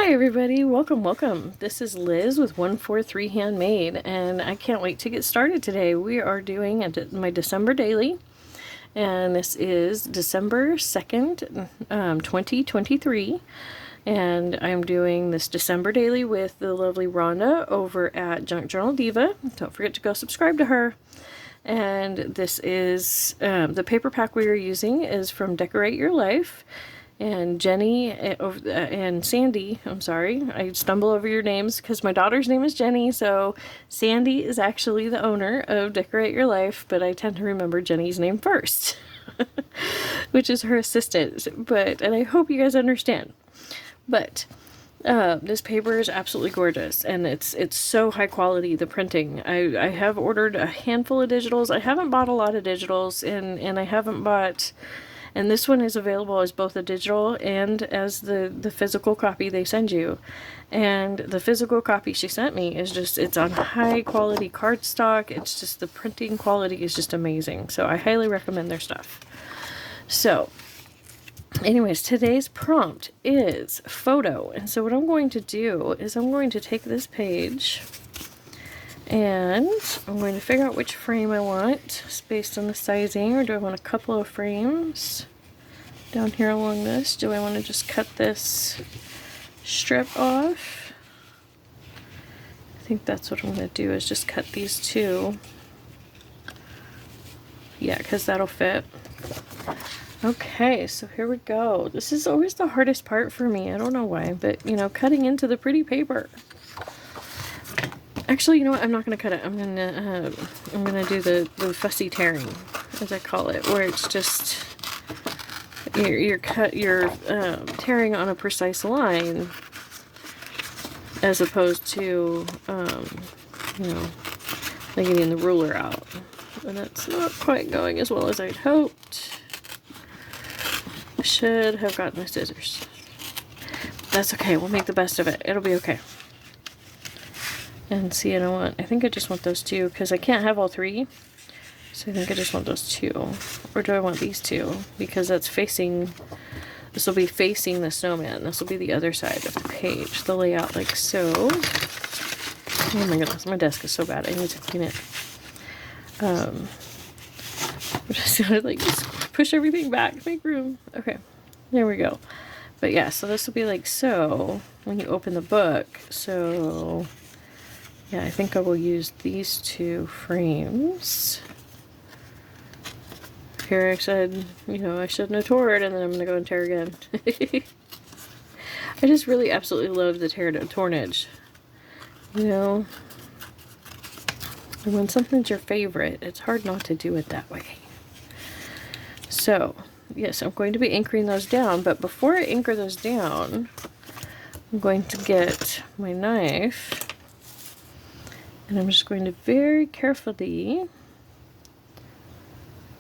Hi everybody, welcome. This is Liz with 143 Handmade, and I can't wait to get started today. We are doing my December daily, and this is December 2nd, 2023. And I'm doing this December daily with the lovely Rhonda over at Junk Journal Diva. Don't forget to go subscribe to her. And this is, the paper pack we are using is from Decorate Your Life. And Jenny and Sandy, I'm sorry, I stumble over your names because my daughter's name is Jenny, so Sandy is actually the owner of Decorate Your Life, but I tend to remember Jenny's name first, which is her assistant, and I hope you guys understand. But this paper is absolutely gorgeous, and it's so high quality, the printing. I have ordered a handful of digitals. I haven't bought a lot of digitals, and I haven't bought... And this one is available as both a digital and as the physical copy they send you. And the physical copy she sent me is just, it's on high quality cardstock. It's just, the printing quality is just amazing. So I highly recommend their stuff. So anyways, today's prompt is photo. And so what I'm going to do is I'm going to take this page and I'm going to figure out which frame I want. It's based on the sizing, or do I want a couple of frames down here along this? Do I want to just cut this strip off? I think that's what I'm going to do, is just cut these two. Yeah, because that'll fit. Okay, so here we go. This is always the hardest part for me. I don't know why, but you know, cutting into the pretty paper. Actually, you know what? I'm not gonna cut it. I'm gonna do the fussy tearing, as I call it, where it's just you're tearing on a precise line, as opposed to you know, like getting the ruler out, and that's not quite going as well as I'd hoped. I should have gotten the scissors. That's okay. We'll make the best of it. It'll be okay. And see, I think I just want those two, because I can't have all three. So I think I just want those two. Or do I want these two? Because that's facing, this will be facing the snowman. This will be the other side of the page. The layout like so. Oh my goodness, my desk is so bad. I need to clean it. I'm just gonna like just push everything back, make room. Okay, there we go. But yeah, so this will be like so when you open the book. So yeah, I think I will use these two frames. Here I said, you know, I shouldn't have tore it, and then I'm going to go and tear again. I just really absolutely love the torn edge. You know, and when something's your favorite, it's hard not to do it that way. So, yes, I'm going to be anchoring those down, but before I anchor those down, I'm going to get my knife. And I'm just going to very carefully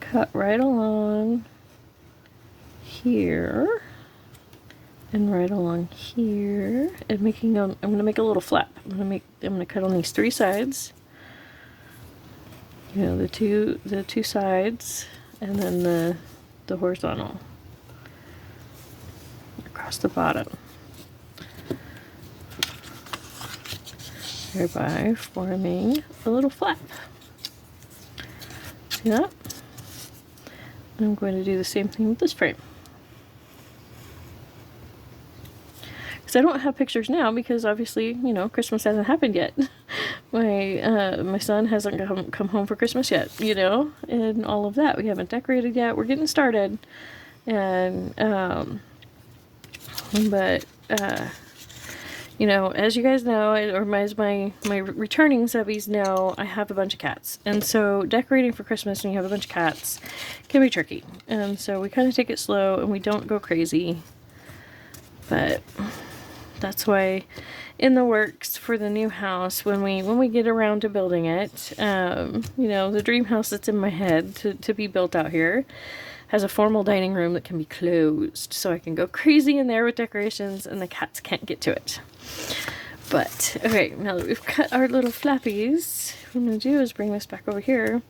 cut right along here and right along here, and making I'm going to make a little flap. I'm going to cut on these three sides. You know, the two sides, and then the horizontal across the bottom. Thereby forming a little flap. See that? I'm going to do the same thing with this frame. Because I don't have pictures now, because obviously, you know, Christmas hasn't happened yet. My son hasn't come home for Christmas yet, you know, and all of that. We haven't decorated yet. We're getting started. And you know, as you guys know, or as my returning subbies know, I have a bunch of cats. And so decorating for Christmas when you have a bunch of cats can be tricky. And so we kind of take it slow and we don't go crazy. But that's why in the works for the new house, when we get around to building it, you know, the dream house that's in my head to be built out here has a formal dining room that can be closed, so I can go crazy in there with decorations and the cats can't get to it. But, okay, now that we've cut our little flappies, what I'm going to do is bring this back over here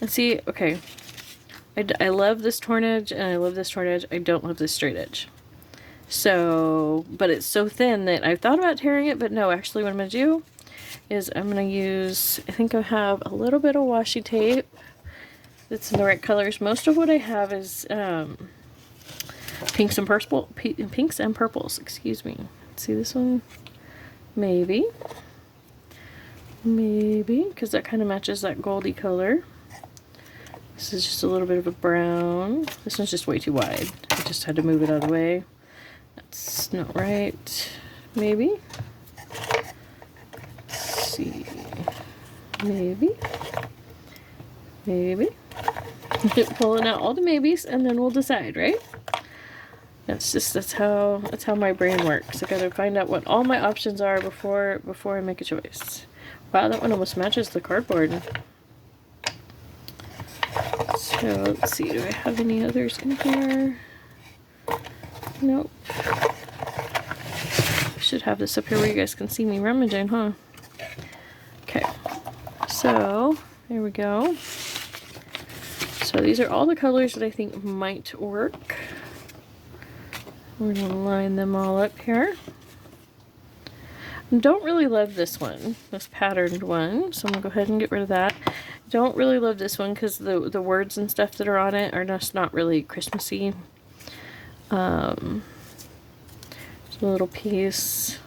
and see, okay, I love this torn edge and I love this torn edge. I don't love this straight edge. So, but it's so thin that I thought about tearing it, but no, actually what I'm going to do is I'm going to use, I think I have a little bit of washi tape that's in the right colors. Most of what I have is pinks and purples, excuse me. See this one? Maybe, because that kind of matches that goldy color. This is just a little bit of a brown. This one's just way too wide. I just had to move it out of the way. That's not right. Maybe. Let's see. Maybe. Pulling out all the maybes, and then we'll decide, right? That's how my brain works. I gotta find out what all my options are before I make a choice. Wow, that one almost matches the cardboard. So let's see, do I have any others in here? Nope. I should have this up here where you guys can see me rummaging, huh? Okay, so there we go. So these are all the colors that I think might work. We're going to line them all up here. Don't really love this one, this patterned one, so I'm going to go ahead and get rid of that. Don't really love this one because the words and stuff that are on it are just not really Christmassy. Just a little piece.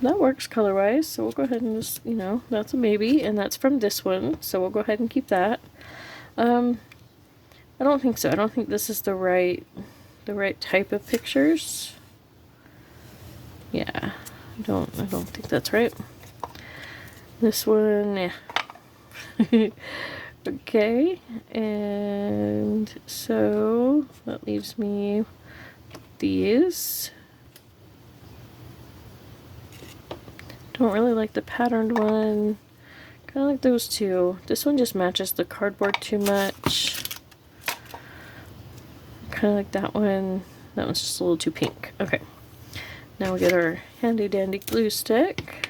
That works color-wise, so we'll go ahead and just, you know, that's a maybe, and that's from this one, so we'll go ahead and keep that. I don't think so. I don't think this is the right type of pictures. Yeah, I don't think that's right. This one, yeah. Okay, and so that leaves me these. Don't really like the patterned one. Kind of like those two. This one just matches the cardboard too much. Kind of like that one. That one's just a little too pink. Okay. Now we get our handy dandy glue stick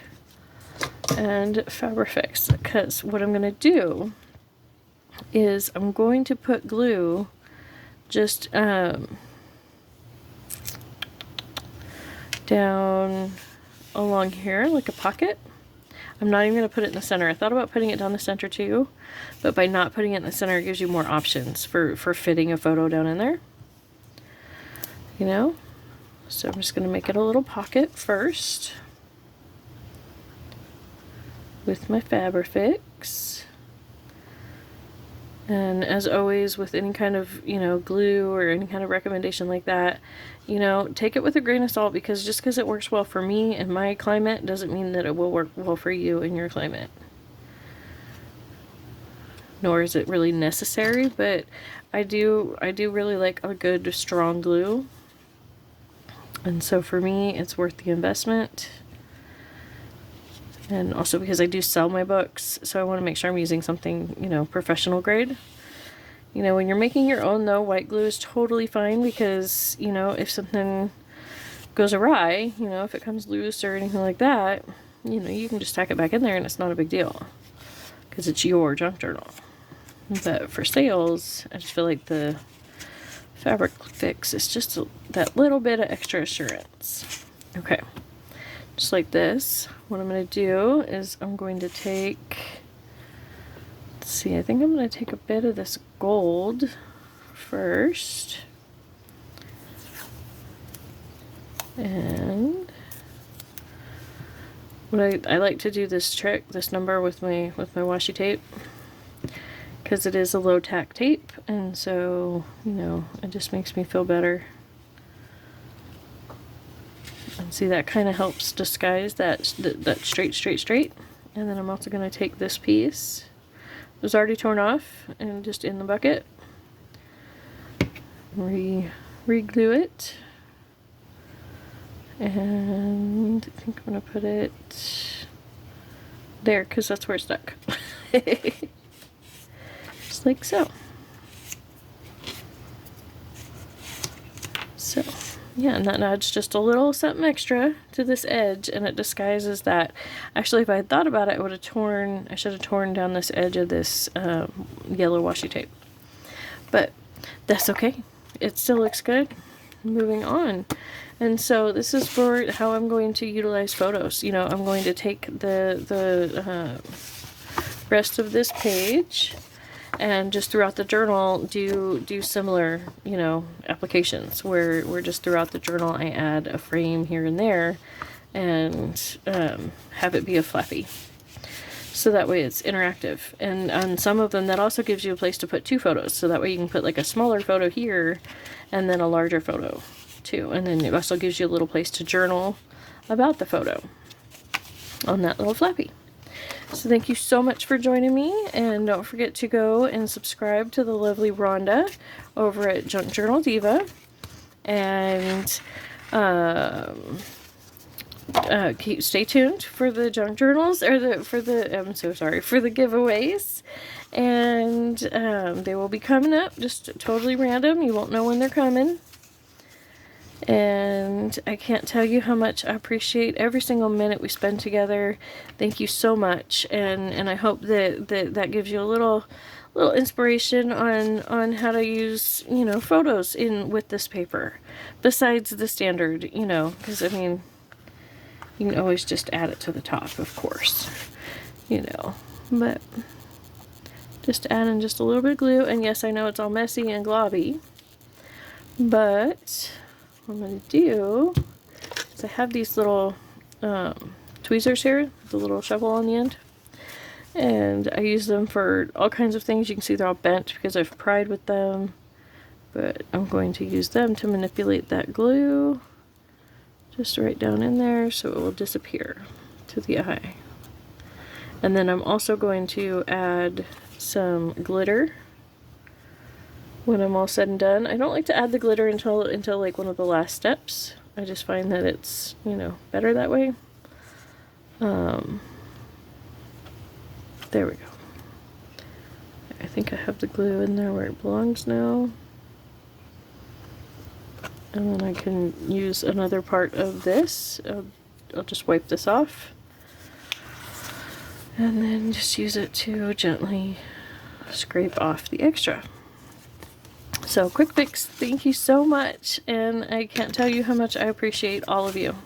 and Fabrifix, because what I'm going to do is I'm going to put glue just down along here like a pocket. I'm not even going to put it in the center. I thought about putting it down the center too, but by not putting it in the center, it gives you more options for fitting a photo down in there. You know? So I'm just going to make it a little pocket first with my Fabrifix. And as always, with any kind of, you know, glue or any kind of recommendation like that, you know, take it with a grain of salt, because just because it works well for me in my climate doesn't mean that it will work well for you in your climate. Nor is it really necessary, but I do really like a good strong glue. And so for me, it's worth the investment. And also because I do sell my books, so I want to make sure I'm using something, you know, professional grade. You know, when you're making your own though, white glue is totally fine, because, you know, if something goes awry, you know, if it comes loose or anything like that, you know, you can just tack it back in there and it's not a big deal, because it's your junk journal. But for sales, I just feel like the Fabrifix is just that little bit of extra assurance. Okay, just like this. What I'm going to do is I'm going to take, let's see, I think I'm going to take a bit of this gold first. And what I like to do this trick, this number with my washi tape, because it is a low tack tape, and so, you know, it just makes me feel better. And see, that kind of helps disguise that straight. And then I'm also going to take this piece. It was already torn off and just in the bucket. Re-glue it. And I think I'm going to put it there, because that's where it stuck. Just like so. So, yeah, and that adds just a little something extra to this edge, and it disguises that. Actually, if I had thought about it, I should have torn down this edge of this yellow washi tape. But that's okay. it still looks good. Moving on. And so this is for how I'm going to utilize photos. You know, I'm going to take the rest of this page and just throughout the journal do similar, you know, applications where just throughout the journal I add a frame here and there and have it be a flappy. So that way it's interactive. And on some of them that also gives you a place to put 2 photos. So that way you can put like a smaller photo here and then a larger photo too. And then it also gives you a little place to journal about the photo on that little flappy. So thank you so much for joining me, and don't forget to go and subscribe to the lovely Rhonda over at Junk Journal Diva, and stay tuned for the junk journals, or for the giveaways, and they will be coming up just totally random. You won't know when they're coming. And I can't tell you how much I appreciate every single minute we spend together. Thank you so much, and I hope that gives you a little inspiration on how to use, you know, photos with this paper, besides the standard, you know, because I mean, you can always just add it to the top, of course, you know, but just add in just a little bit of glue. And yes, I know it's all messy and globby, but what I'm going to do is I have these little tweezers here, the little shovel on the end, and I use them for all kinds of things. You can see they're all bent because I've pried with them, but I'm going to use them to manipulate that glue just right down in there so it will disappear to the eye. And then I'm also going to add some glitter when I'm all said and done. I don't like to add the glitter until like one of the last steps. I just find that it's, you know, better that way. There we go. I think I have the glue in there where it belongs now. And then I can use another part of this. I'll just wipe this off. And then just use it to gently scrape off the extra. So quick fix, thank you so much, and I can't tell you how much I appreciate all of you.